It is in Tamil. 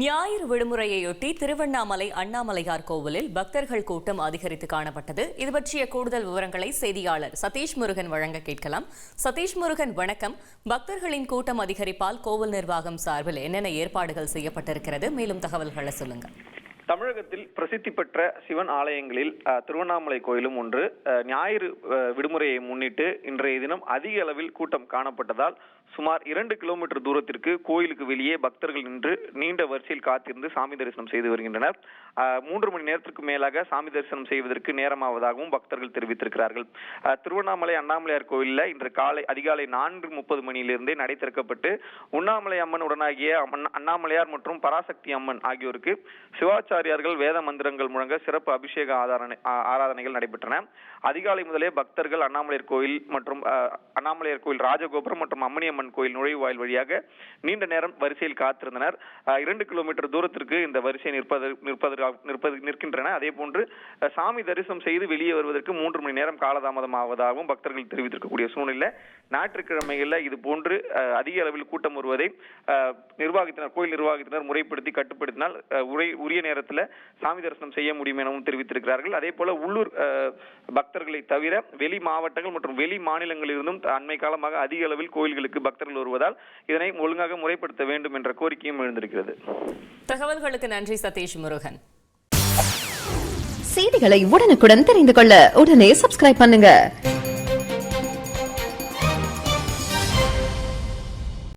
ஞாயிறு விடுமுறையொட்டி திருவண்ணாமலை அண்ணாமலையார் கோவிலில் பக்தர்கள் கூட்டம் அதிகரித்து காணப்பட்டது. இது பற்றிய கூடுதல் விவரங்களை செய்தியாளர் சதீஷ் முருகன் வழங்க கேட்கலாம். சதீஷ் முருகன், வணக்கம். பக்தர்களின் கூட்டம் அதிகரிப்பால் கோவில் நிர்வாகம் சார்பில் என்னென்ன ஏற்பாடுகள் செய்யப்பட்டிருக்கிறது? மேலும் தகவல்களை சொல்லுங்க. தமிழகத்தில் பிரசித்தி பெற்ற சிவன் ஆலயங்களில் திருவண்ணாமலை கோயிலும் ஒன்று. ஞாயிறு விடுமுறையை முன்னிட்டு இன்றைய தினம் அதிக அளவில் கூட்டம் காணப்பட்டதால் சுமார் 2 கிலோமீட்டர் தூரத்திற்கு கோயிலுக்கு வெளியே பக்தர்கள் நின்று நீண்ட வரிசையில் காத்திருந்து சாமி தரிசனம் செய்து வருகின்றனர். 3 மணி நேரத்திற்கு மேலாக சாமி தரிசனம் செய்வதற்கு நேரமாவதாகவும் பக்தர்கள் தெரிவித்திருக்கிறார்கள். திருவண்ணாமலை அண்ணாமலையார் கோயிலில் இன்று அதிகாலை 4:30 மணியிலிருந்தே நடை திறக்கப்பட்டு உண்ணாமலை அம்மன் உடனாகிய அண்ணாமலையார் மற்றும் பராசக்தி அம்மன் ஆகியோருக்கு சிவாச்சாரியார்கள் வேத மந்திரங்கள் முழங்க சிறப்பு அபிஷேக ஆராதனைகள் நடைபெற்றன. அதிகாலை முதலே பக்தர்கள் அண்ணாமலையார் கோயில் மற்றும் அண்ணாமலையார் கோயில் ராஜகோபுரம் மற்றும் அம்மணியம்மன் கோயில் நுழைவாயில் வழியாக நீண்ட நேரம் வரிசையில் காத்திருந்தனர். 2 கிலோமீட்டர் தூரத்திற்கு இந்த வரிசை நிற்கின்றன. அதே போன்று சாமி தரிசனம் செய்து வெளியே வருவதற்கு 3 மணி நேரம் காலதாமதம் ஆவதாகவும் பக்தர்கள் தெரிவித்திருக்கக்கூடிய சூழ்நிலை. ஞாயிற்றுக்கிழமைகளில் இது போன்று அதிக அளவில் கூட்டம் வருவதை கோயில் நிர்வாகத்தினர் முறைப்படுத்தி கட்டுப்படுத்தினால் உரிய நேரத்தில் சாமி தரிசனம் செய்ய முடியும் எனவும் தெரிவித்திருக்கிறார்கள். அதே போல உள்ளூர் பக்தர்களை தவிர வெளி மாவட்டங்கள் மற்றும் வெளி மாநிலங்களிலிருந்தும் அண்மை காலமாக அதிக அளவில் கோயில்களுக்கு பக்தர்கள் வருவதால் இதனை ஒழுங்காக முறைப்படுத்த வேண்டும் என்ற கோரிக்கையும் எழுந்திருக்கிறது. தகவல்களுக்கு நன்றி சதீஷ் முருகன். செய்திகளை உடனுக்குடன் தெரிந்து கொள்ள உடனே சப்ஸ்கிரைப் பண்ணுங்க.